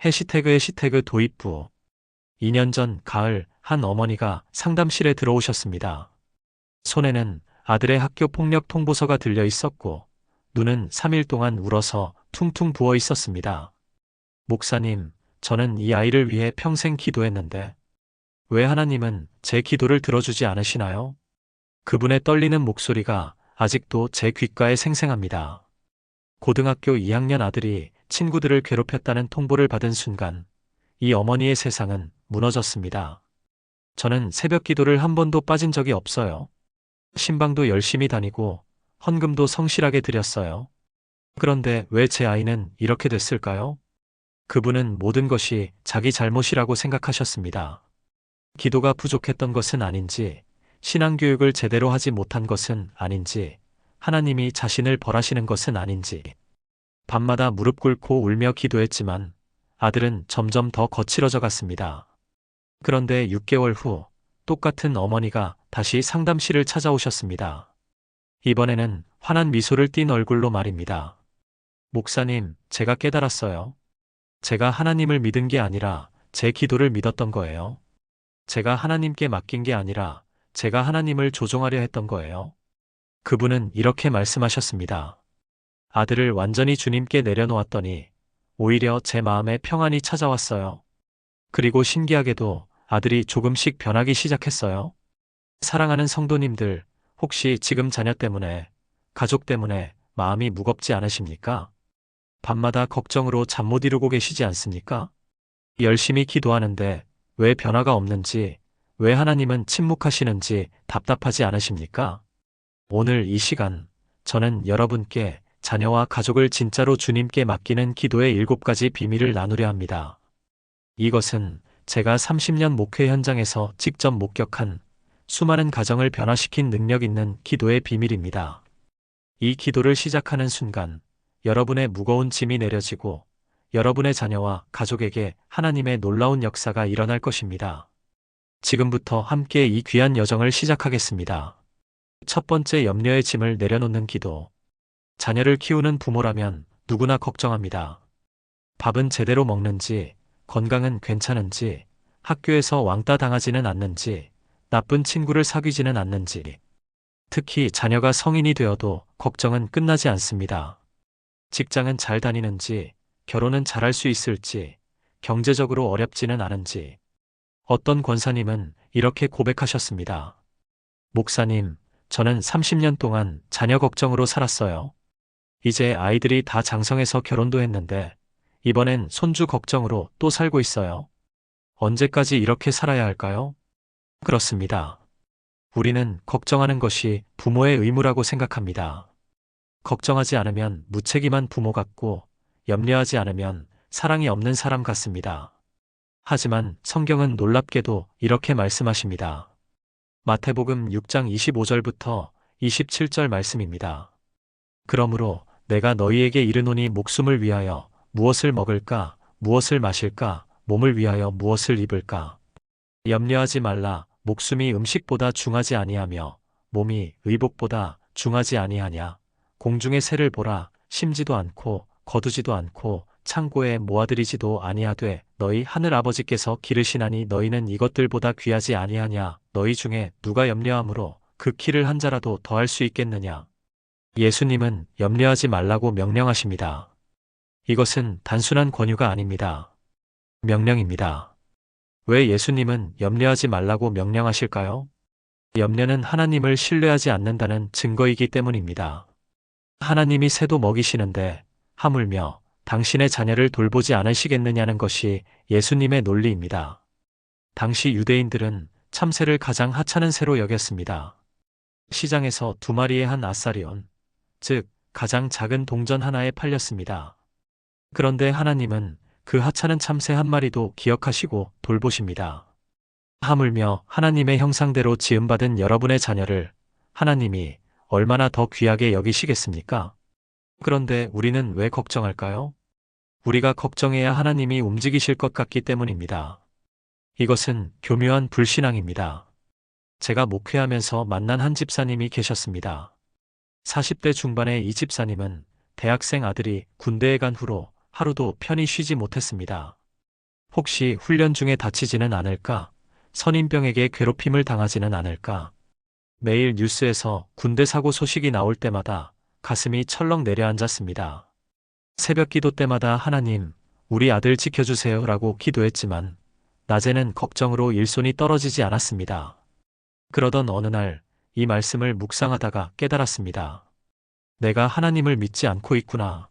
해시태그 도입부. 2년 전 가을 한 어머니가 상담실에 들어오셨습니다. 손에는 아들의 학교 폭력 통보서가 들려 있었고 눈은 3일 동안 울어서 퉁퉁 부어 있었습니다. 목사님, 저는 이 아이를 위해 평생 기도했는데 왜 하나님은 제 기도를 들어주지 않으시나요? 그분의 떨리는 목소리가 아직도 제 귓가에 생생합니다. 고등학교 2학년 아들이 친구들을 괴롭혔다는 통보를 받은 순간 이 어머니의 세상은 무너졌습니다. 저는 새벽 기도를 한 번도 빠진 적이 없어요. 신방도 열심히 다니고 헌금도 성실하게 드렸어요. 그런데 왜 제 아이는 이렇게 됐을까요? 그분은 모든 것이 자기 잘못이라고 생각하셨습니다. 기도가 부족했던 것은 아닌지, 신앙교육을 제대로 하지 못한 것은 아닌지, 하나님이 자신을 벌하시는 것은 아닌지. 밤마다 무릎 꿇고 울며 기도했지만 아들은 점점 더 거칠어져 갔습니다. 그런데 6개월 후 똑같은 어머니가 다시 상담실을 찾아오셨습니다. 이번에는 환한 미소를 띤 얼굴로 말입니다. 목사님, 제가 깨달았어요. 제가 하나님을 믿은 게 아니라 제 기도를 믿었던 거예요. 제가 하나님께 맡긴 게 아니라 제가 하나님을 조종하려 했던 거예요. 그분은 이렇게 말씀하셨습니다. 아들을 완전히 주님께 내려놓았더니 오히려 제 마음에 평안이 찾아왔어요. 그리고 신기하게도 아들이 조금씩 변하기 시작했어요. 사랑하는 성도님들, 혹시 지금 자녀 때문에, 가족 때문에 마음이 무겁지 않으십니까? 밤마다 걱정으로 잠 못 이루고 계시지 않습니까? 열심히 기도하는데 왜 변화가 없는지, 왜 하나님은 침묵하시는지 답답하지 않으십니까? 오늘 이 시간, 저는 여러분께 자녀와 가족을 진짜로 주님께 맡기는 기도의 7가지 비밀을 나누려 합니다. 이것은 제가 30년 목회 현장에서 직접 목격한 수많은 가정을 변화시킨 능력 있는 기도의 비밀입니다. 이 기도를 시작하는 순간 여러분의 무거운 짐이 내려지고 여러분의 자녀와 가족에게 하나님의 놀라운 역사가 일어날 것입니다. 지금부터 함께 이 귀한 여정을 시작하겠습니다. 첫 번째, 염려의 짐을 내려놓는 기도. 자녀를 키우는 부모라면 누구나 걱정합니다. 밥은 제대로 먹는지, 건강은 괜찮은지, 학교에서 왕따 당하지는 않는지, 나쁜 친구를 사귀지는 않는지. 특히 자녀가 성인이 되어도 걱정은 끝나지 않습니다. 직장은 잘 다니는지, 결혼은 잘할 수 있을지, 경제적으로 어렵지는 않은지. 어떤 권사님은 이렇게 고백하셨습니다. 목사님, 저는 30년 동안 자녀 걱정으로 살았어요. 이제 아이들이 다 장성해서 결혼도 했는데 이번엔 손주 걱정으로 또 살고 있어요. 언제까지 이렇게 살아야 할까요? 그렇습니다. 우리는 걱정하는 것이 부모의 의무라고 생각합니다. 걱정하지 않으면 무책임한 부모 같고 염려하지 않으면 사랑이 없는 사람 같습니다. 하지만 성경은 놀랍게도 이렇게 말씀하십니다. 마태복음 6장 25절부터 27절 말씀입니다. 그러므로 내가 너희에게 이르노니 목숨을 위하여 무엇을 먹을까, 무엇을 마실까, 몸을 위하여 무엇을 입을까. 염려하지 말라. 목숨이 음식보다 중하지 아니하며 몸이 의복보다 중하지 아니하냐. 공중의 새를 보라. 심지도 않고 거두지도 않고 창고에 모아들이지도 아니하되 너희 하늘 아버지께서 기르시나니 너희는 이것들보다 귀하지 아니하냐. 너희 중에 누가 염려함으로 그 키를 한 자라도 더할 수 있겠느냐. 예수님은 염려하지 말라고 명령하십니다. 이것은 단순한 권유가 아닙니다. 명령입니다. 왜 예수님은 염려하지 말라고 명령하실까요? 염려는 하나님을 신뢰하지 않는다는 증거이기 때문입니다. 하나님이 새도 먹이시는데 하물며 당신의 자녀를 돌보지 않으시겠느냐는 것이 예수님의 논리입니다. 당시 유대인들은 참새를 가장 하찮은 새로 여겼습니다. 시장에서 2마리의 한 아사리온, 즉 가장 작은 동전 하나에 팔렸습니다. 그런데 하나님은 그 하찮은 참새 한 마리도 기억하시고 돌보십니다. 하물며 하나님의 형상대로 지음받은 여러분의 자녀를 하나님이 얼마나 더 귀하게 여기시겠습니까? 그런데 우리는 왜 걱정할까요? 우리가 걱정해야 하나님이 움직이실 것 같기 때문입니다. 이것은 교묘한 불신앙입니다. 제가 목회하면서 만난 한 집사님이 계셨습니다. 40대 중반의 이 집사님은 대학생 아들이 군대에 간 후로 하루도 편히 쉬지 못했습니다. 혹시 훈련 중에 다치지는 않을까? 선임병에게 괴롭힘을 당하지는 않을까? 매일 뉴스에서 군대 사고 소식이 나올 때마다 가슴이 철렁 내려앉았습니다. 새벽 기도 때마다 하나님, 우리 아들 지켜주세요 라고 기도했지만 낮에는 걱정으로 일손이 떨어지지 않았습니다. 그러던 어느 날 이 말씀을 묵상하다가 깨달았습니다. 내가 하나님을 믿지 않고 있구나.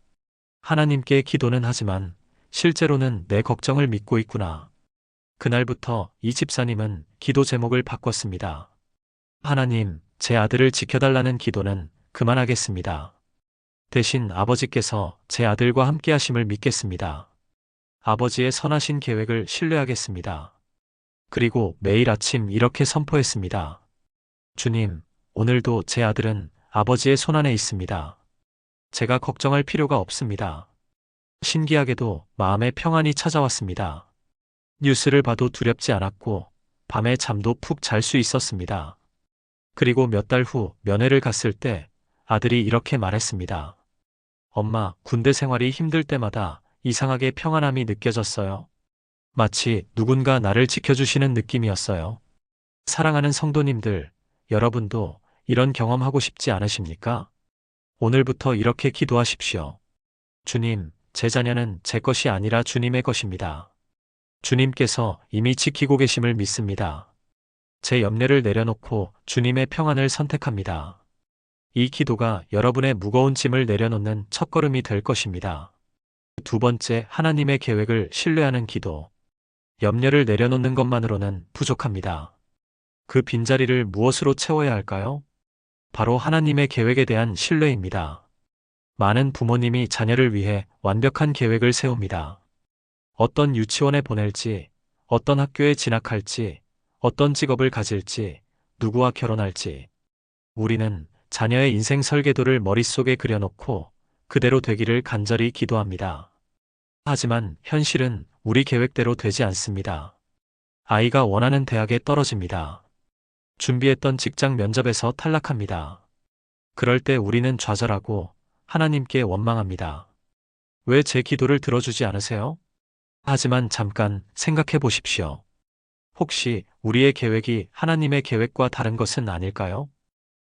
하나님께 기도는 하지만 실제로는 내 걱정을 믿고 있구나. 그날부터 이 집사님은 기도 제목을 바꿨습니다. 하나님, 제 아들을 지켜달라는 기도는 그만하겠습니다. 대신 아버지께서 제 아들과 함께 하심을 믿겠습니다. 아버지의 선하신 계획을 신뢰하겠습니다. 그리고 매일 아침 이렇게 선포했습니다. 주님, 오늘도 제 아들은 아버지의 손안에 있습니다. 제가 걱정할 필요가 없습니다. 신기하게도 마음의 평안이 찾아왔습니다. 뉴스를 봐도 두렵지 않았고 밤에 잠도 푹 잘 수 있었습니다. 그리고 몇 달 후 면회를 갔을 때 아들이 이렇게 말했습니다. 엄마, 군대 생활이 힘들 때마다 이상하게 평안함이 느껴졌어요. 마치 누군가 나를 지켜주시는 느낌이었어요. 사랑하는 성도님들, 여러분도 이런 경험하고 싶지 않으십니까? 오늘부터 이렇게 기도하십시오. 주님, 제 자녀는 제 것이 아니라 주님의 것입니다. 주님께서 이미 지키고 계심을 믿습니다. 제 염려를 내려놓고 주님의 평안을 선택합니다. 이 기도가 여러분의 무거운 짐을 내려놓는 첫걸음이 될 것입니다. 두 번째, 하나님의 계획을 신뢰하는 기도. 염려를 내려놓는 것만으로는 부족합니다. 그 빈자리를 무엇으로 채워야 할까요? 바로 하나님의 계획에 대한 신뢰입니다. 많은 부모님이 자녀를 위해 완벽한 계획을 세웁니다. 어떤 유치원에 보낼지, 어떤 학교에 진학할지, 어떤 직업을 가질지, 누구와 결혼할지. 우리는 자녀의 인생 설계도를 머릿속에 그려놓고 그대로 되기를 간절히 기도합니다. 하지만 현실은 우리 계획대로 되지 않습니다. 아이가 원하는 대학에 떨어집니다. 준비했던 직장 면접에서 탈락합니다. 그럴 때 우리는 좌절하고 하나님께 원망합니다. 왜 제 기도를 들어주지 않으세요? 하지만 잠깐 생각해 보십시오. 혹시 우리의 계획이 하나님의 계획과 다른 것은 아닐까요?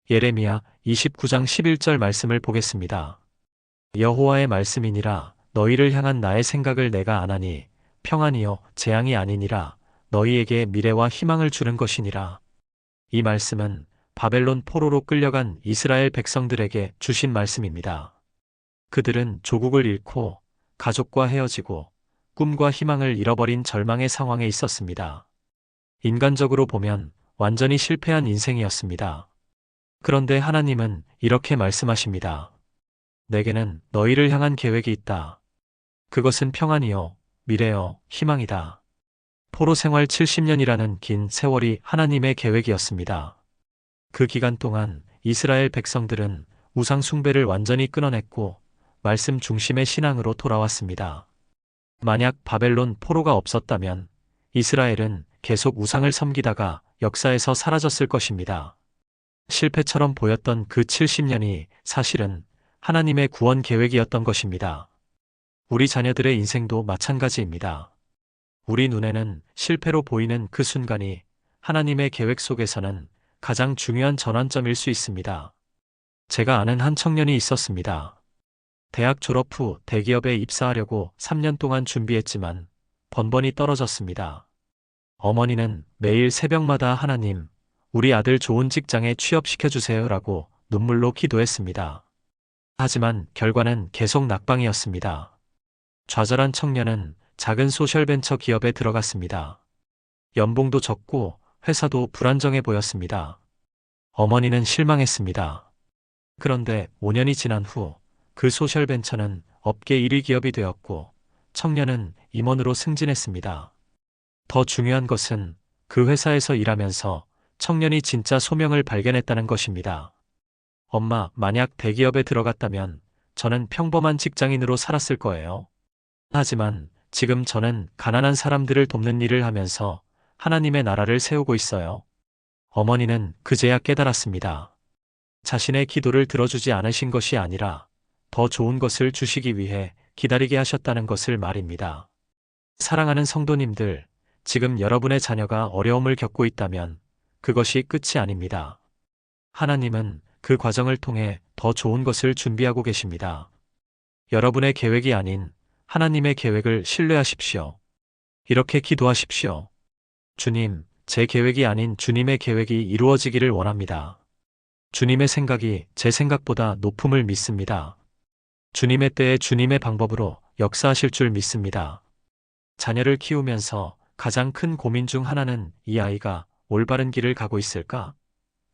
예레미야 29장 11절 말씀을 보겠습니다. 여호와의 말씀이니라 너희를 향한 나의 생각을 내가 아나니 평안이요 재앙이 아니니라 너희에게 미래와 희망을 주는 것이니라. 이 말씀은 바벨론 포로로 끌려간 이스라엘 백성들에게 주신 말씀입니다. 그들은 조국을 잃고 가족과 헤어지고 꿈과 희망을 잃어버린 절망의 상황에 있었습니다. 인간적으로 보면 완전히 실패한 인생이었습니다. 그런데 하나님은 이렇게 말씀하십니다. 내게는 너희를 향한 계획이 있다. 그것은 평안이요, 미래요, 희망이다. 포로 생활 70년이라는 긴 세월이 하나님의 계획이었습니다. 그 기간 동안 이스라엘 백성들은 우상 숭배를 완전히 끊어냈고 말씀 중심의 신앙으로 돌아왔습니다. 만약 바벨론 포로가 없었다면 이스라엘은 계속 우상을 섬기다가 역사에서 사라졌을 것입니다. 실패처럼 보였던 그 70년이 사실은 하나님의 구원 계획이었던 것입니다. 우리 자녀들의 인생도 마찬가지입니다. 우리 눈에는 실패로 보이는 그 순간이 하나님의 계획 속에서는 가장 중요한 전환점일 수 있습니다. 제가 아는 한 청년이 있었습니다. 대학 졸업 후 대기업에 입사하려고 3년 동안 준비했지만 번번이 떨어졌습니다. 어머니는 매일 새벽마다 하나님, 우리 아들 좋은 직장에 취업시켜주세요 라고 눈물로 기도했습니다. 하지만 결과는 계속 낙방이었습니다. 좌절한 청년은 작은 소셜벤처 기업에 들어갔습니다. 연봉도 적고 회사도 불안정해 보였습니다. 어머니는 실망했습니다. 그런데 5년이 지난 후 그 소셜벤처는 업계 1위 기업이 되었고 청년은 임원으로 승진했습니다. 더 중요한 것은 그 회사에서 일하면서 청년이 진짜 소명을 발견했다는 것입니다. 엄마, 만약 대기업에 들어갔다면 저는 평범한 직장인으로 살았을 거예요. 하지만 지금 저는 가난한 사람들을 돕는 일을 하면서 하나님의 나라를 세우고 있어요. 어머니는 그제야 깨달았습니다. 자신의 기도를 들어주지 않으신 것이 아니라 더 좋은 것을 주시기 위해 기다리게 하셨다는 것을 말입니다. 사랑하는 성도님들, 지금 여러분의 자녀가 어려움을 겪고 있다면 그것이 끝이 아닙니다. 하나님은 그 과정을 통해 더 좋은 것을 준비하고 계십니다. 여러분의 계획이 아닌 하나님의 계획을 신뢰하십시오. 이렇게 기도하십시오. 주님, 제 계획이 아닌 주님의 계획이 이루어지기를 원합니다. 주님의 생각이 제 생각보다 높음을 믿습니다. 주님의 때에 주님의 방법으로 역사하실 줄 믿습니다. 자녀를 키우면서 가장 큰 고민 중 하나는 이 아이가 올바른 길을 가고 있을까?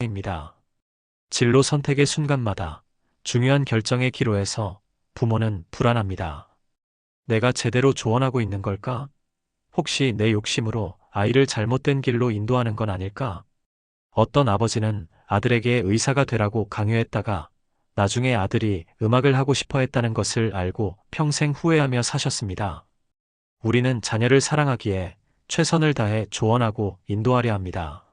입니다. 진로 선택의 순간마다 중요한 결정의 기로에서 부모는 불안합니다. 내가 제대로 조언하고 있는 걸까? 혹시 내 욕심으로 아이를 잘못된 길로 인도하는 건 아닐까? 어떤 아버지는 아들에게 의사가 되라고 강요했다가 나중에 아들이 음악을 하고 싶어 했다는 것을 알고 평생 후회하며 사셨습니다. 우리는 자녀를 사랑하기에 최선을 다해 조언하고 인도하려 합니다.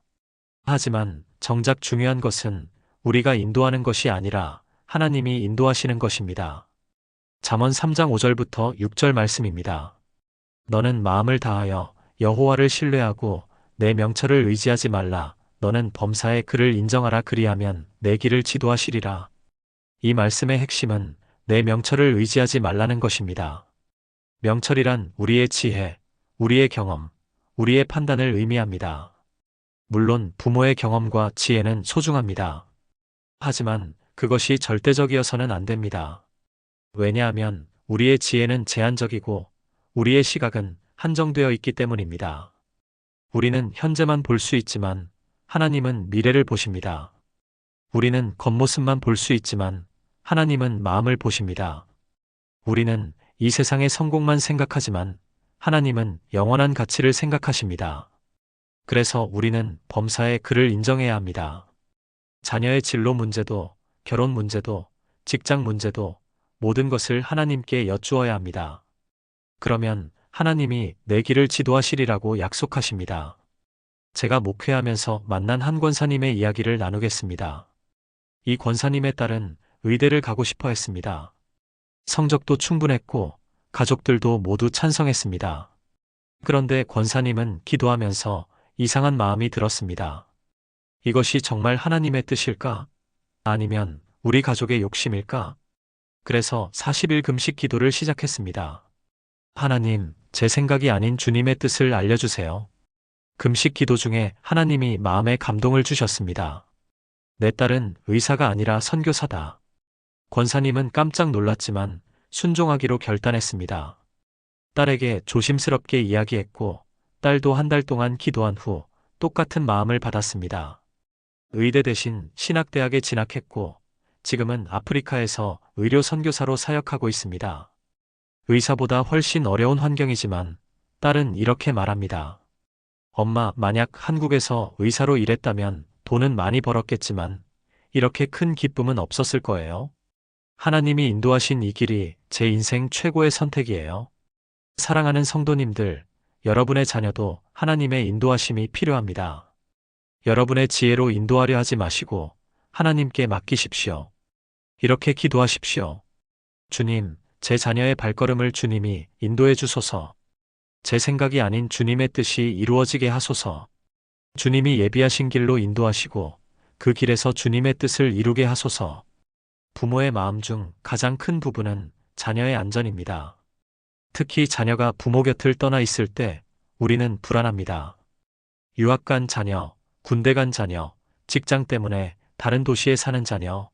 하지만 정작 중요한 것은 우리가 인도하는 것이 아니라 하나님이 인도하시는 것입니다. 잠언 3장 5절부터 6절 말씀입니다. 너는 마음을 다하여 여호와를 신뢰하고 내 명철을 의지하지 말라. 너는 범사에 그를 인정하라. 그리하면 내 길을 지도하시리라. 이 말씀의 핵심은 내 명철을 의지하지 말라는 것입니다. 명철이란 우리의 지혜, 우리의 경험, 우리의 판단을 의미합니다. 물론 부모의 경험과 지혜는 소중합니다. 하지만 그것이 절대적이어서는 안 됩니다. 왜냐하면 우리의 지혜는 제한적이고 우리의 시각은 한정되어 있기 때문입니다. 우리는 현재만 볼 수 있지만 하나님은 미래를 보십니다. 우리는 겉모습만 볼 수 있지만 하나님은 마음을 보십니다. 우리는 이 세상의 성공만 생각하지만 하나님은 영원한 가치를 생각하십니다. 그래서 우리는 범사에 그를 인정해야 합니다. 자녀의 진로 문제도, 결혼 문제도, 직장 문제도 모든 것을 하나님께 여쭈어야 합니다. 그러면 하나님이 내 길을 지도하시리라고 약속하십니다. 제가 목회하면서 만난 한 권사님의 이야기를 나누겠습니다. 이 권사님의 딸은 의대를 가고 싶어 했습니다. 성적도 충분했고 가족들도 모두 찬성했습니다. 그런데 권사님은 기도하면서 이상한 마음이 들었습니다. 이것이 정말 하나님의 뜻일까? 아니면 우리 가족의 욕심일까? 그래서 40일 금식 기도를 시작했습니다. 하나님, 제 생각이 아닌 주님의 뜻을 알려주세요. 금식 기도 중에 하나님이 마음에 감동을 주셨습니다. 내 딸은 의사가 아니라 선교사다. 권사님은 깜짝 놀랐지만 순종하기로 결단했습니다. 딸에게 조심스럽게 이야기했고 딸도 한 달 동안 기도한 후 똑같은 마음을 받았습니다. 의대 대신 신학대학에 진학했고 지금은 아프리카에서 의료 선교사로 사역하고 있습니다. 의사보다 훨씬 어려운 환경이지만 딸은 이렇게 말합니다. 엄마, 만약 한국에서 의사로 일했다면 돈은 많이 벌었겠지만 이렇게 큰 기쁨은 없었을 거예요. 하나님이 인도하신 이 길이 제 인생 최고의 선택이에요. 사랑하는 성도님들, 여러분의 자녀도 하나님의 인도하심이 필요합니다. 여러분의 지혜로 인도하려 하지 마시고 하나님께 맡기십시오. 이렇게 기도하십시오. 주님, 제 자녀의 발걸음을 주님이 인도해 주소서. 제 생각이 아닌 주님의 뜻이 이루어지게 하소서. 주님이 예비하신 길로 인도하시고 그 길에서 주님의 뜻을 이루게 하소서. 부모의 마음 중 가장 큰 부분은 자녀의 안전입니다. 특히 자녀가 부모 곁을 떠나 있을 때 우리는 불안합니다. 유학 간 자녀, 군대 간 자녀, 직장 때문에 다른 도시에 사는 자녀.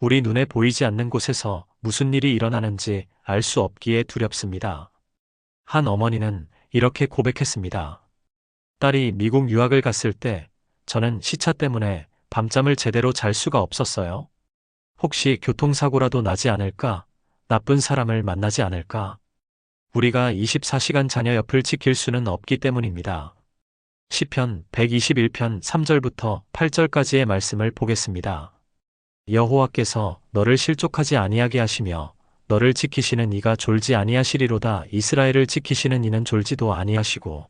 우리 눈에 보이지 않는 곳에서 무슨 일이 일어나는지 알 수 없기에 두렵습니다. 한 어머니는 이렇게 고백했습니다. 딸이 미국 유학을 갔을 때 저는 시차 때문에 밤잠을 제대로 잘 수가 없었어요. 혹시 교통사고라도 나지 않을까? 나쁜 사람을 만나지 않을까? 우리가 24시간 자녀 옆을 지킬 수는 없기 때문입니다. 시편 121편 3절부터 8절까지의 말씀을 보겠습니다. 여호와께서 너를 실족하지 아니하게 하시며 너를 지키시는 이가 졸지 아니하시리로다. 이스라엘을 지키시는 이는 졸지도 아니하시고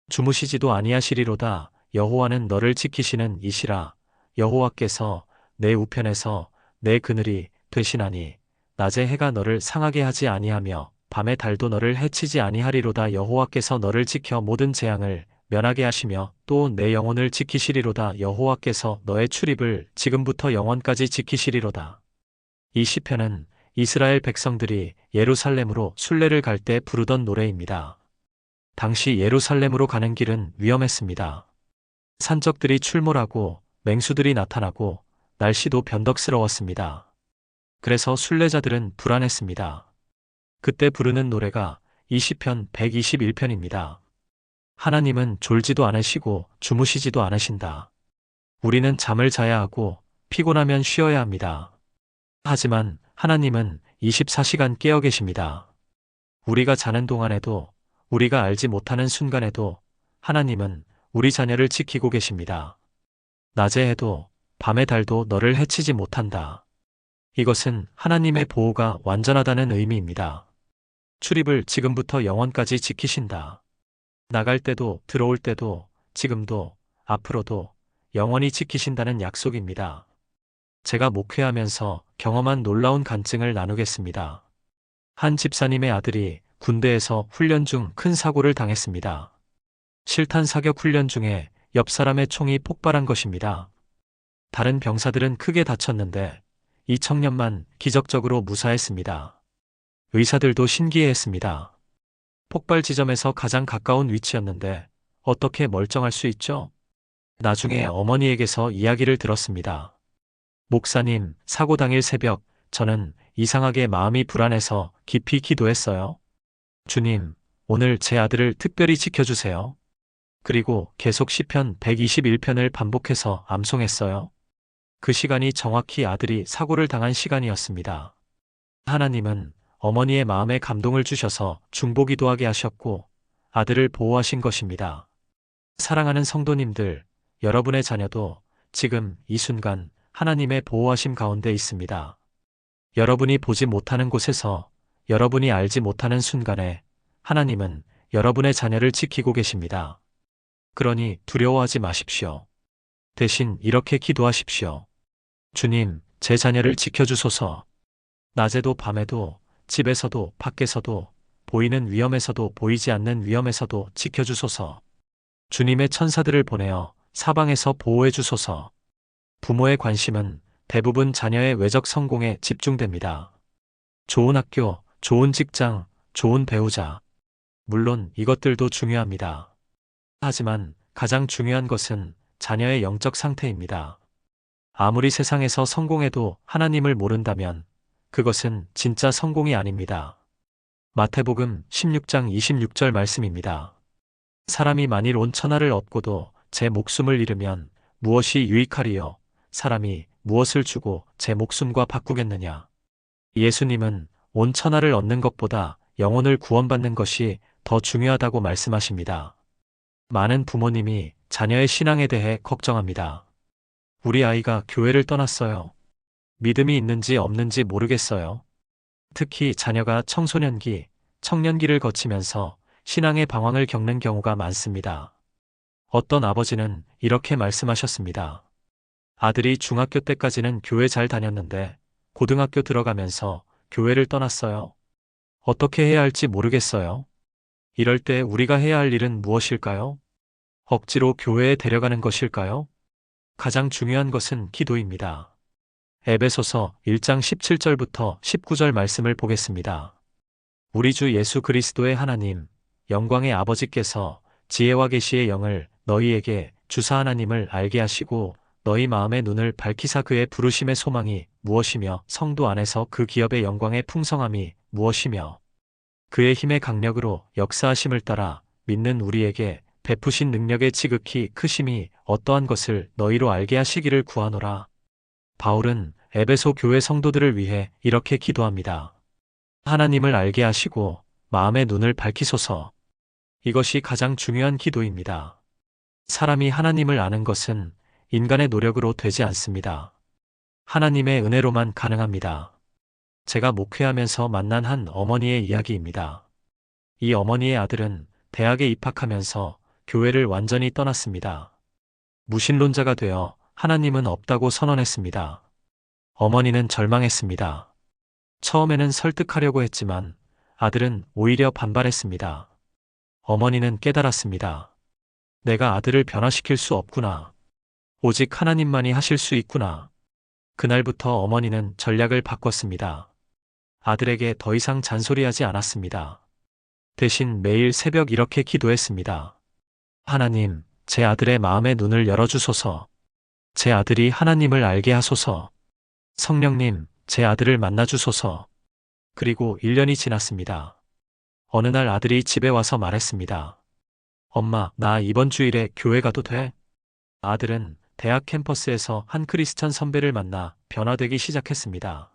주무시지도 아니하시리로다. 여호와는 너를 지키시는 이시라. 여호와께서 내 우편에서 내 그늘이 되시나니 낮에 해가 너를 상하게 하지 아니하며 밤의 달도 너를 해치지 아니하리로다. 여호와께서 너를 지켜 모든 재앙을 면하게 하시며 또 내 영혼을 지키시리로다. 여호와께서 너의 출입을 지금부터 영원까지 지키시리로다. 이 시편은 이스라엘 백성들이 예루살렘으로 순례를 갈 때 부르던 노래입니다. 당시 예루살렘으로 가는 길은 위험했습니다. 산적들이 출몰하고 맹수들이 나타나고 날씨도 변덕스러웠습니다. 그래서 순례자들은 불안했습니다. 그때 부르는 노래가 이 시편 121편입니다. 하나님은 졸지도 않으시고 주무시지도 않으신다. 우리는 잠을 자야 하고 피곤하면 쉬어야 합니다. 하지만 하나님은 24시간 깨어 계십니다. 우리가 자는 동안에도, 우리가 알지 못하는 순간에도 하나님은 우리 자녀를 지키고 계십니다. 낮의 해도 밤의 달도 너를 해치지 못한다. 이것은 하나님의 보호가 완전하다는 의미입니다. 출입을 지금부터 영원까지 지키신다. 나갈 때도 들어올 때도 지금도 앞으로도 영원히 지키신다는 약속입니다. 제가 목회하면서 경험한 놀라운 간증을 나누겠습니다. 한 집사님의 아들이 군대에서 훈련 중 큰 사고를 당했습니다. 실탄 사격 훈련 중에 옆 사람의 총이 폭발한 것입니다. 다른 병사들은 크게 다쳤는데 이 청년만 기적적으로 무사했습니다. 의사들도 신기해했습니다. 폭발 지점에서 가장 가까운 위치였는데 어떻게 멀쩡할 수 있죠? 나중에 어머니에게서 이야기를 들었습니다. 목사님, 사고 당일 새벽, 저는 이상하게 마음이 불안해서 깊이 기도했어요. 주님, 오늘 제 아들을 특별히 지켜주세요. 그리고 계속 시편 121편을 반복해서 암송했어요. 그 시간이 정확히 아들이 사고를 당한 시간이었습니다. 하나님은 어머니의 마음에 감동을 주셔서 중보기도하게 하셨고 아들을 보호하신 것입니다. 사랑하는 성도님들, 여러분의 자녀도 지금 이 순간 하나님의 보호하심 가운데 있습니다. 여러분이 보지 못하는 곳에서, 여러분이 알지 못하는 순간에 하나님은 여러분의 자녀를 지키고 계십니다. 그러니 두려워하지 마십시오. 대신 이렇게 기도하십시오. 주님, 제 자녀를 지켜주소서. 낮에도 밤에도 집에서도 밖에서도 보이는 위험에서도 보이지 않는 위험에서도 지켜주소서. 주님의 천사들을 보내어 사방에서 보호해 주소서. 부모의 관심은 대부분 자녀의 외적 성공에 집중됩니다. 좋은 학교, 좋은 직장, 좋은 배우자. 물론 이것들도 중요합니다. 하지만 가장 중요한 것은 자녀의 영적 상태입니다. 아무리 세상에서 성공해도 하나님을 모른다면 그것은 진짜 성공이 아닙니다. 마태복음 16장 26절 말씀입니다. 사람이 만일 온 천하를 얻고도 제 목숨을 잃으면 무엇이 유익하리요? 사람이 무엇을 주고 제 목숨과 바꾸겠느냐? 예수님은 온 천하를 얻는 것보다 영혼을 구원받는 것이 더 중요하다고 말씀하십니다. 많은 부모님이 자녀의 신앙에 대해 걱정합니다. 우리 아이가 교회를 떠났어요. 믿음이 있는지 없는지 모르겠어요. 특히 자녀가 청소년기, 청년기를 거치면서 신앙의 방황을 겪는 경우가 많습니다. 어떤 아버지는 이렇게 말씀하셨습니다. 아들이 중학교 때까지는 교회 잘 다녔는데 고등학교 들어가면서 교회를 떠났어요. 어떻게 해야 할지 모르겠어요. 이럴 때 우리가 해야 할 일은 무엇일까요? 억지로 교회에 데려가는 것일까요? 가장 중요한 것은 기도입니다. 에베소서 1장 17절부터 19절 말씀을 보겠습니다. 우리 주 예수 그리스도의 하나님, 영광의 아버지께서 지혜와 계시의 영을 너희에게 주사 하나님을 알게 하시고 너희 마음의 눈을 밝히사 그의 부르심의 소망이 무엇이며 성도 안에서 그 기업의 영광의 풍성함이 무엇이며 그의 힘의 강력으로 역사하심을 따라 믿는 우리에게 베푸신 능력의 지극히 크심이 어떠한 것을 너희로 알게 하시기를 구하노라. 바울은 에베소 교회 성도들을 위해 이렇게 기도합니다. 하나님을 알게 하시고 마음의 눈을 밝히소서. 이것이 가장 중요한 기도입니다. 사람이 하나님을 아는 것은 인간의 노력으로 되지 않습니다. 하나님의 은혜로만 가능합니다. 제가 목회하면서 만난 한 어머니의 이야기입니다. 이 어머니의 아들은 대학에 입학하면서 교회를 완전히 떠났습니다. 무신론자가 되어 하나님은 없다고 선언했습니다. 어머니는 절망했습니다. 처음에는 설득하려고 했지만 아들은 오히려 반발했습니다. 어머니는 깨달았습니다. 내가 아들을 변화시킬 수 없구나. 오직 하나님만이 하실 수 있구나. 그날부터 어머니는 전략을 바꿨습니다. 아들에게 더 이상 잔소리하지 않았습니다. 대신 매일 새벽 이렇게 기도했습니다. 하나님, 제 아들의 마음의 눈을 열어주소서. 제 아들이 하나님을 알게 하소서. 성령님, 제 아들을 만나주소서. 그리고 1년이 지났습니다. 어느 날 아들이 집에 와서 말했습니다. 엄마, 나 이번 주일에 교회 가도 돼? 아들은 대학 캠퍼스에서 한 크리스천 선배를 만나 변화되기 시작했습니다.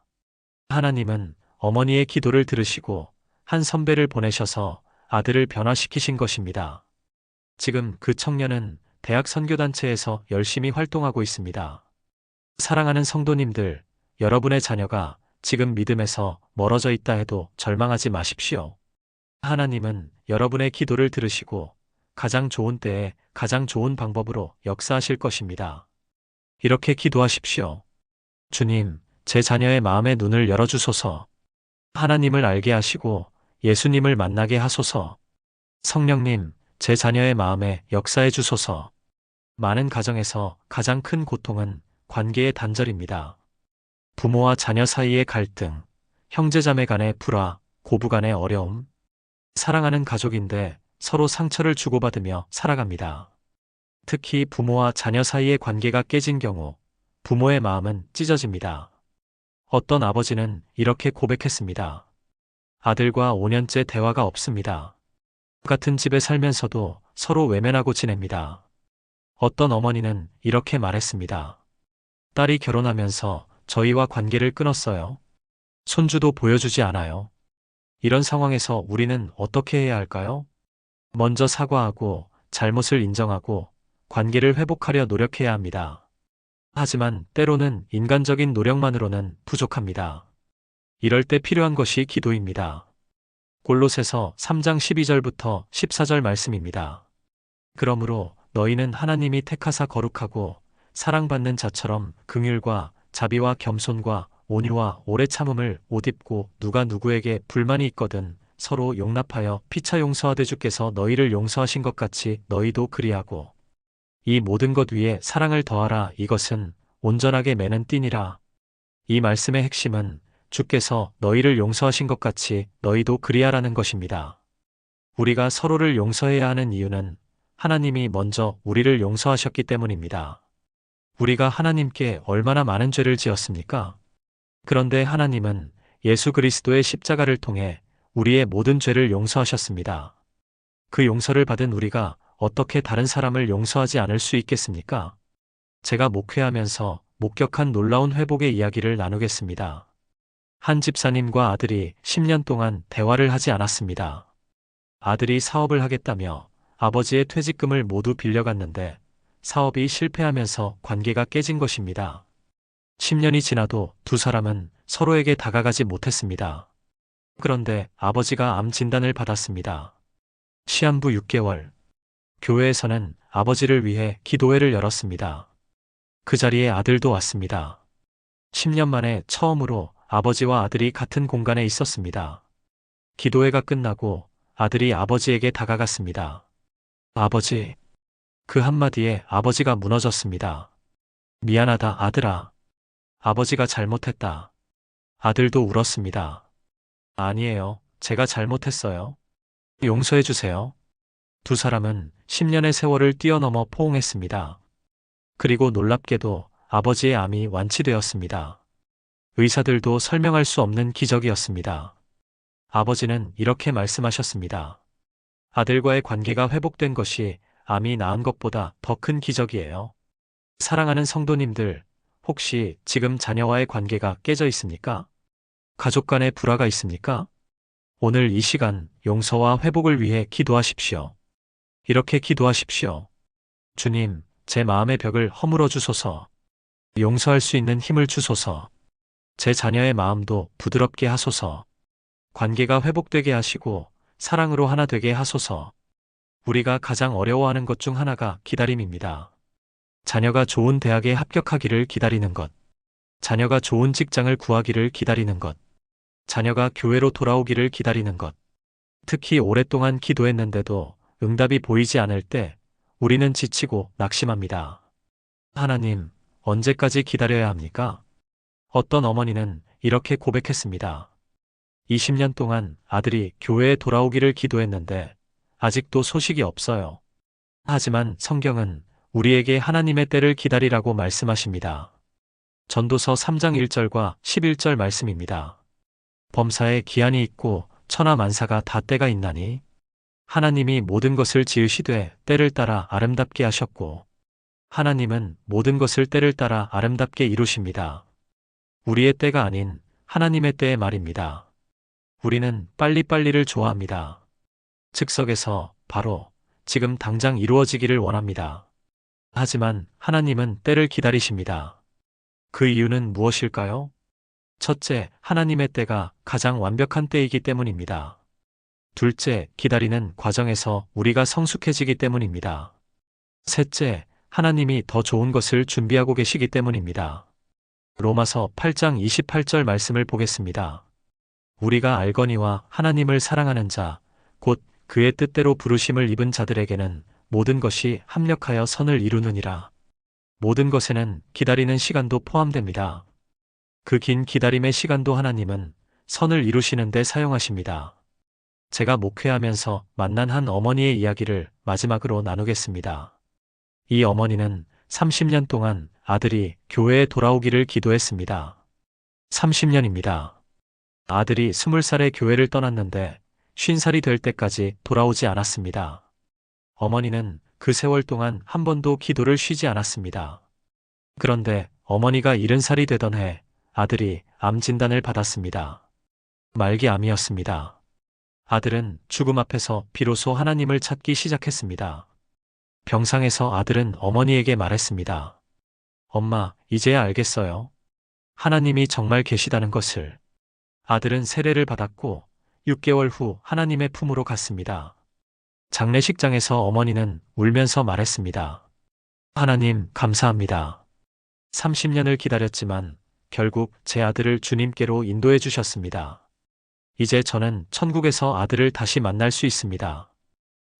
하나님은 어머니의 기도를 들으시고 한 선배를 보내셔서 아들을 변화시키신 것입니다. 지금 그 청년은 대학 선교단체에서 열심히 활동하고 있습니다. 사랑하는 성도님들, 여러분의 자녀가 지금 믿음에서 멀어져 있다 해도 절망하지 마십시오. 하나님은 여러분의 기도를 들으시고 가장 좋은 때에 가장 좋은 방법으로 역사하실 것입니다. 이렇게 기도하십시오. 주님, 제 자녀의 마음의 눈을 열어주소서. 하나님을 알게 하시고 예수님을 만나게 하소서. 성령님, 제 자녀의 마음에 역사해 주소서. 많은 가정에서 가장 큰 고통은 관계의 단절입니다. 부모와 자녀 사이의 갈등, 형제자매 간의 불화, 고부 간의 어려움. 사랑하는 가족인데 서로 상처를 주고받으며 살아갑니다. 특히 부모와 자녀 사이의 관계가 깨진 경우 부모의 마음은 찢어집니다. 어떤 아버지는 이렇게 고백했습니다. 아들과 5년째 대화가 없습니다. 같은 집에 살면서도 서로 외면하고 지냅니다. 어떤 어머니는 이렇게 말했습니다. 딸이 결혼하면서 저희와 관계를 끊었어요. 손주도 보여주지 않아요. 이런 상황에서 우리는 어떻게 해야 할까요? 먼저 사과하고 잘못을 인정하고 관계를 회복하려 노력해야 합니다. 하지만 때로는 인간적인 노력만으로는 부족합니다. 이럴 때 필요한 것이 기도입니다. 골로새서 3장 12절부터 14절 말씀입니다. 그러므로 너희는 하나님이 택하사 거룩하고 사랑받는 자처럼 긍휼과 자비와 겸손과 온유와 오래 참음을 옷 입고 누가 누구에게 불만이 있거든 서로 용납하여 피차 용서하되 주께서 너희를 용서하신 것 같이 너희도 그리하고 이 모든 것 위에 사랑을 더하라. 이것은 온전하게 매는 띠니라. 이 말씀의 핵심은 주께서 너희를 용서하신 것 같이 너희도 그리하라는 것입니다. 우리가 서로를 용서해야 하는 이유는 하나님이 먼저 우리를 용서하셨기 때문입니다. 우리가 하나님께 얼마나 많은 죄를 지었습니까? 그런데 하나님은 예수 그리스도의 십자가를 통해 우리의 모든 죄를 용서하셨습니다. 그 용서를 받은 우리가 어떻게 다른 사람을 용서하지 않을 수 있겠습니까? 제가 목회하면서 목격한 놀라운 회복의 이야기를 나누겠습니다. 한 집사님과 아들이 10년 동안 대화를 하지 않았습니다. 아들이 사업을 하겠다며 아버지의 퇴직금을 모두 빌려갔는데 사업이 실패하면서 관계가 깨진 것입니다. 10년이 지나도 두 사람은 서로에게 다가가지 못했습니다. 그런데 아버지가 암 진단을 받았습니다. 시한부 6개월. 교회에서는 아버지를 위해 기도회를 열었습니다. 그 자리에 아들도 왔습니다. 10년 만에 처음으로 아버지와 아들이 같은 공간에 있었습니다. 기도회가 끝나고 아들이 아버지에게 다가갔습니다. 아버지. 그 한마디에 아버지가 무너졌습니다. 미안하다, 아들아. 아버지가 잘못했다. 아들도 울었습니다. 아니에요. 제가 잘못했어요. 용서해 주세요. 두 사람은 10년의 세월을 뛰어넘어 포옹했습니다. 그리고 놀랍게도 아버지의 암이 완치되었습니다. 의사들도 설명할 수 없는 기적이었습니다. 아버지는 이렇게 말씀하셨습니다. 아들과의 관계가 회복된 것이 암이 나은 것보다 더 큰 기적이에요. 사랑하는 성도님들, 혹시 지금 자녀와의 관계가 깨져 있습니까? 가족 간의 불화가 있습니까? 오늘 이 시간 용서와 회복을 위해 기도하십시오. 이렇게 기도하십시오. 주님, 제 마음의 벽을 허물어 주소서. 용서할 수 있는 힘을 주소서. 제 자녀의 마음도 부드럽게 하소서. 관계가 회복되게 하시고 사랑으로 하나 되게 하소서. 우리가 가장 어려워하는 것 중 하나가 기다림입니다. 자녀가 좋은 대학에 합격하기를 기다리는 것. 자녀가 좋은 직장을 구하기를 기다리는 것. 자녀가 교회로 돌아오기를 기다리는 것. 특히 오랫동안 기도했는데도 응답이 보이지 않을 때 우리는 지치고 낙심합니다. 하나님, 언제까지 기다려야 합니까? 어떤 어머니는 이렇게 고백했습니다. 20년 동안 아들이 교회에 돌아오기를 기도했는데 아직도 소식이 없어요. 하지만 성경은 우리에게 하나님의 때를 기다리라고 말씀하십니다. 전도서 3장 1절과 11절 말씀입니다. 범사에 기한이 있고 천하 만사가 다 때가 있나니 하나님이 모든 것을 지으시되 때를 따라 아름답게 하셨고 하나님은 모든 것을 때를 따라 아름답게 이루십니다. 우리의 때가 아닌 하나님의 때의 말입니다. 우리는 빨리빨리를 좋아합니다. 즉석에서 바로 지금 당장 이루어지기를 원합니다. 하지만 하나님은 때를 기다리십니다. 그 이유는 무엇일까요? 첫째, 하나님의 때가 가장 완벽한 때이기 때문입니다. 둘째, 기다리는 과정에서 우리가 성숙해지기 때문입니다. 셋째, 하나님이 더 좋은 것을 준비하고 계시기 때문입니다. 로마서 8장 28절 말씀을 보겠습니다. 우리가 알거니와 하나님을 사랑하는 자, 곧 그의 뜻대로 부르심을 입은 자들에게는 모든 것이 합력하여 선을 이루느니라. 모든 것에는 기다리는 시간도 포함됩니다. 그 긴 기다림의 시간도 하나님은 선을 이루시는 데 사용하십니다. 제가 목회하면서 만난 한 어머니의 이야기를 마지막으로 나누겠습니다. 이 어머니는 30년 동안 아들이 교회에 돌아오기를 기도했습니다. 30년입니다. 아들이 20살에 교회를 떠났는데 50살이 될 때까지 돌아오지 않았습니다. 어머니는 그 세월 동안 한 번도 기도를 쉬지 않았습니다. 그런데 어머니가 70살이 되던 해 아들이 암 진단을 받았습니다. 말기암이었습니다. 아들은 죽음 앞에서 비로소 하나님을 찾기 시작했습니다. 병상에서 아들은 어머니에게 말했습니다. 엄마, 이제야 알겠어요. 하나님이 정말 계시다는 것을. 아들은 세례를 받았고 6개월 후 하나님의 품으로 갔습니다. 장례식장에서 어머니는 울면서 말했습니다. 하나님, 감사합니다. 30년을 기다렸지만 결국 제 아들을 주님께로 인도해 주셨습니다. 이제 저는 천국에서 아들을 다시 만날 수 있습니다.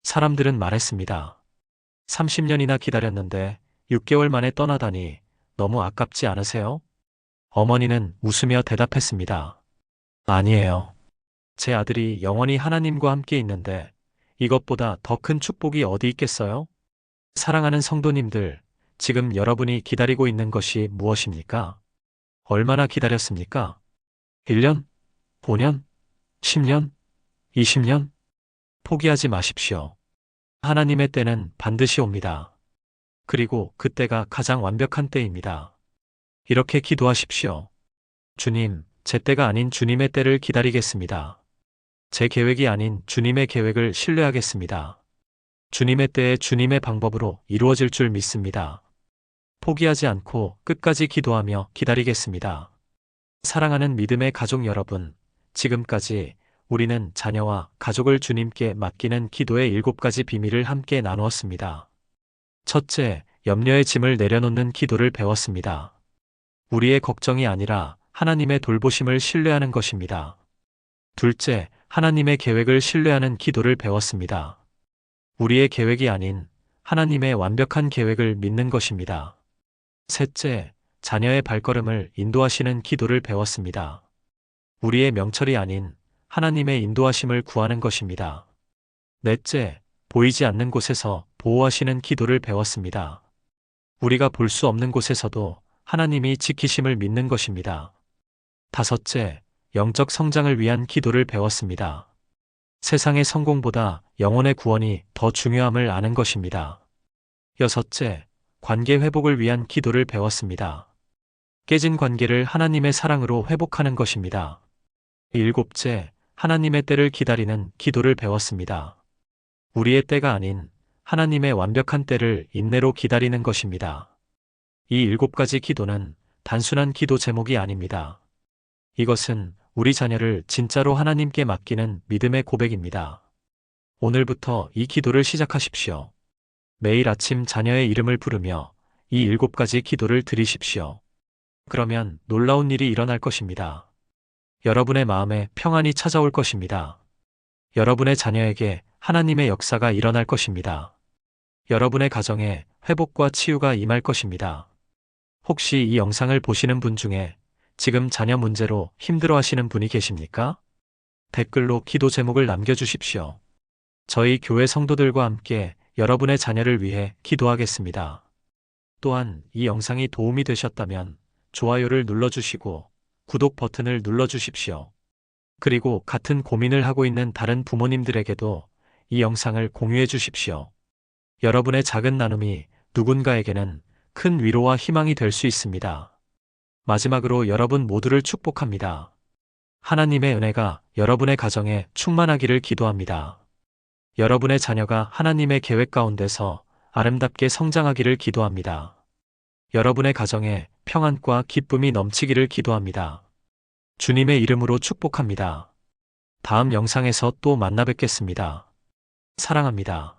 사람들은 말했습니다. 30년이나 기다렸는데 6개월 만에 떠나다니 너무 아깝지 않으세요? 어머니는 웃으며 대답했습니다. 아니에요. 제 아들이 영원히 하나님과 함께 있는데 이것보다 더 큰 축복이 어디 있겠어요? 사랑하는 성도님들, 지금 여러분이 기다리고 있는 것이 무엇입니까? 얼마나 기다렸습니까? 1년? 5년? 10년? 20년? 포기하지 마십시오. 하나님의 때는 반드시 옵니다. 그리고 그때가 가장 완벽한 때입니다. 이렇게 기도하십시오. 주님, 제 때가 아닌 주님의 때를 기다리겠습니다. 제 계획이 아닌 주님의 계획을 신뢰하겠습니다. 주님의 때에 주님의 방법으로 이루어질 줄 믿습니다. 포기하지 않고 끝까지 기도하며 기다리겠습니다. 사랑하는 믿음의 가족 여러분, 지금까지 우리는 자녀와 가족을 주님께 맡기는 기도의 7가지 비밀을 함께 나누었습니다. 첫째, 염려의 짐을 내려놓는 기도를 배웠습니다. 우리의 걱정이 아니라 하나님의 돌보심을 신뢰하는 것입니다. 둘째, 하나님의 계획을 신뢰하는 기도를 배웠습니다. 우리의 계획이 아닌 하나님의 완벽한 계획을 믿는 것입니다. 셋째, 자녀의 발걸음을 인도하시는 기도를 배웠습니다. 우리의 명철이 아닌 하나님의 인도하심을 구하는 것입니다. 넷째, 보이지 않는 곳에서 보호하시는 기도를 배웠습니다. 우리가 볼 수 없는 곳에서도 하나님이 지키심을 믿는 것입니다. 다섯째, 영적 성장을 위한 기도를 배웠습니다. 세상의 성공보다 영혼의 구원이 더 중요함을 아는 것입니다. 여섯째, 관계 회복을 위한 기도를 배웠습니다. 깨진 관계를 하나님의 사랑으로 회복하는 것입니다. 일곱째, 하나님의 때를 기다리는 기도를 배웠습니다. 우리의 때가 아닌 하나님의 완벽한 때를 인내로 기다리는 것입니다. 이 7가지 기도는 단순한 기도 제목이 아닙니다. 이것은 우리 자녀를 진짜로 하나님께 맡기는 믿음의 고백입니다. 오늘부터 이 기도를 시작하십시오. 매일 아침 자녀의 이름을 부르며 이 7가지 기도를 드리십시오. 그러면 놀라운 일이 일어날 것입니다. 여러분의 마음에 평안이 찾아올 것입니다. 여러분의 자녀에게 하나님의 역사가 일어날 것입니다. 여러분의 가정에 회복과 치유가 임할 것입니다. 혹시 이 영상을 보시는 분 중에 지금 자녀 문제로 힘들어 하시는 분이 계십니까? 댓글로 기도 제목을 남겨주십시오. 저희 교회 성도들과 함께 여러분의 자녀를 위해 기도하겠습니다. 또한 이 영상이 도움이 되셨다면 좋아요를 눌러주시고 구독 버튼을 눌러주십시오. 그리고 같은 고민을 하고 있는 다른 부모님들에게도 이 영상을 공유해 주십시오. 여러분의 작은 나눔이 누군가에게는 큰 위로와 희망이 될 수 있습니다. 마지막으로 여러분 모두를 축복합니다. 하나님의 은혜가 여러분의 가정에 충만하기를 기도합니다. 여러분의 자녀가 하나님의 계획 가운데서 아름답게 성장하기를 기도합니다. 여러분의 가정에 평안과 기쁨이 넘치기를 기도합니다. 주님의 이름으로 축복합니다. 다음 영상에서 또 만나 뵙겠습니다. 사랑합니다.